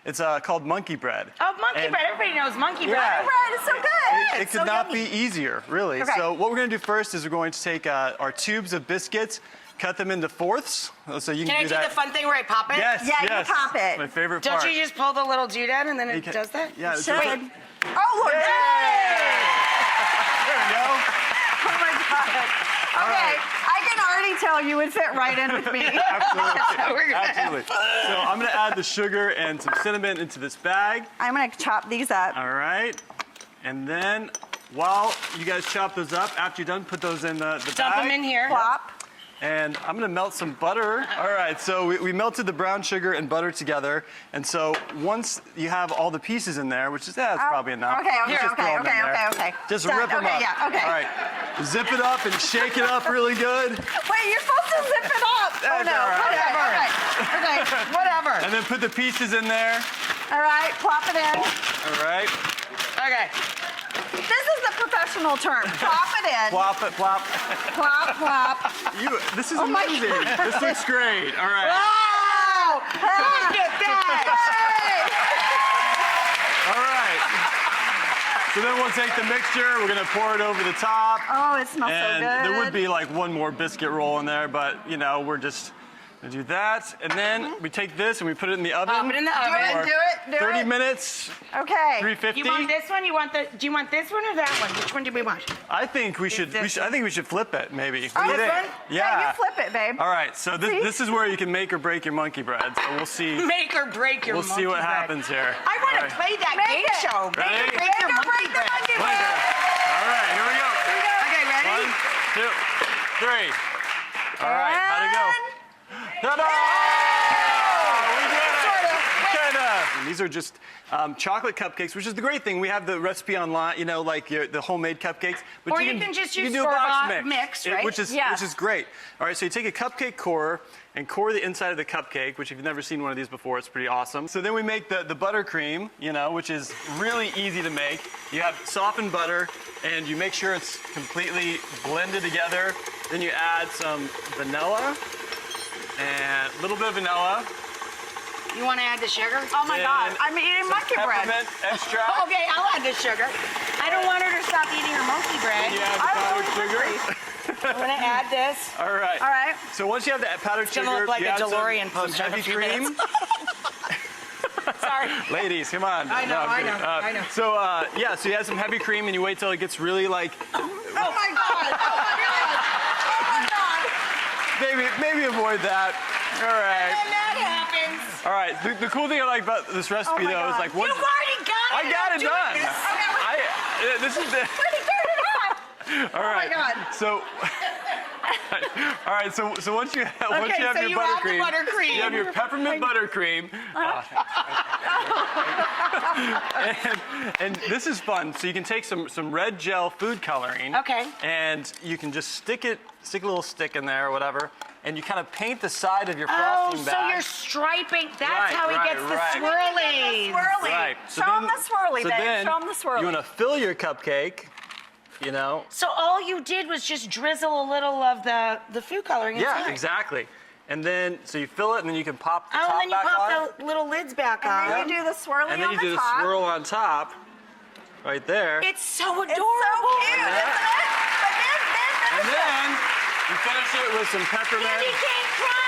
It's called monkey bread. Oh, monkey bread. Everybody knows monkey bread. Yeah. Monkey bread is so good. It could not be easier, really. Okay. So what we're going to do first is we're going to take our tubes of biscuits, cut them into fourths. So you can, Can I do do that. the fun thing where I pop it? Yes, Yeah, you yes. pop it. My favorite Don't part. you just pull the little doodad and then it does that? Yeah. Should. There Oh, Lord. we go. Oh, my God. Okay, I can already tell you would fit right in with me. Absolutely. Absolutely. So I'm going to add the sugar and some cinnamon into this bag. I'm going to chop these up. All right. And then while you guys chop those up, after you're done, put those in the bag. Dump them in here. Plop. And I'm gonna melt some butter. All right, so we melted the brown sugar and butter together. And so once you have all the pieces in there, which is, that's probably enough. Okay, Let's just throw 'em in there. Just Done. rip them okay, up. Yeah, okay. All right, zip it up and shake it up really good. Wait, you're supposed to zip it up. Oh, That's no. all right. Okay, whatever. And then put the pieces in there. All right, plop it in. All right, Okay. This is the professional term. Plop it in. plop it, plop. Plop, plop. This is my amazing. This looks great. All right. Wow! Look at that! All right. So then we'll take the mixture, we're gonna pour it over the top. Oh, it smells And so good. there would be like one more biscuit roll in there, but you know, we're just gonna do that. And then we take this and we put it in the oven. Pop it in the oven. for Do it. 30 minutes, Okay. 350. You want this one? Do you want this one or that one? Which one do we want? I think we should, this I think we should flip it, maybe. Oh, What do you this think? one? Yeah, you flip it, babe. All right, so See? this is where you can make or break your monkey bread. So we'll see. Make or break your We'll monkey see what bread. happens here. I want All to right. play that Make game it. show. Ready? Make or break Make your or monkey break the bread. monkey Monkey bread. bread. All right, here we go. Okay, ready? 1, 2, 3. All right, how'd it go? Ta-da! We did it! Kinda. And these are just chocolate cupcakes, which is the great thing. We have the recipe online, you know, like the homemade cupcakes. But Or you can just use do a box store-bought mix, right? Which is great. All right, so you take a cupcake core and core the inside of the cupcake, which if you've never seen one of these before, it's pretty awesome. So then we make the buttercream, you know, which is really easy to make. You have softened butter, and you make sure it's completely blended together. Then you add some vanilla, and a little bit of vanilla. You want to add the sugar? Oh, my Then God. I'm eating some monkey bread. peppermint extract. Okay, I'll add the sugar. I don't want her to stop eating her monkey bread. You add the powdered sugar. I'm going to add this. All right. All right. So once you have that powdered It's sugar, going to look like you a add DeLorean some poster in a heavy few cream. minutes. Sorry. Ladies, come on. I know, I'm I kidding. know, I know. So yeah, so you add some heavy cream and you wait till it gets really like, Oh, my God. Oh, my God. Oh, my God. maybe avoid that. All right. And that happens. All right. The cool thing I like about this recipe Oh my though is God. like once You've already got it. I got I'm it doing done. this. This is the. All Oh, my right. God. So. All right, so once you have Okay, your so you add the buttercream. you have your peppermint buttercream, and this is fun. So you can take some red gel food coloring, Okay. and you can just stick a little stick in there or whatever, and you kind of paint the side of your Oh, frosting so bag. you're striping. That's Right, how he right, gets the right. swirlies. Swirly. Right. Show them the swirly, so babe. then Show them the swirly. you want to fill your cupcake, you know. So all you did was just drizzle a little of the food coloring inside. Yeah, exactly. And then, so you fill it, and then you can pop the Oh, top and then you back on. pop the little lids back on. And then you do the swirly And then on you the do the top. swirl on top, right there. It's so adorable. It's so cute, isn't it? But And then you finish it with some peppermint. Candy cane crunch.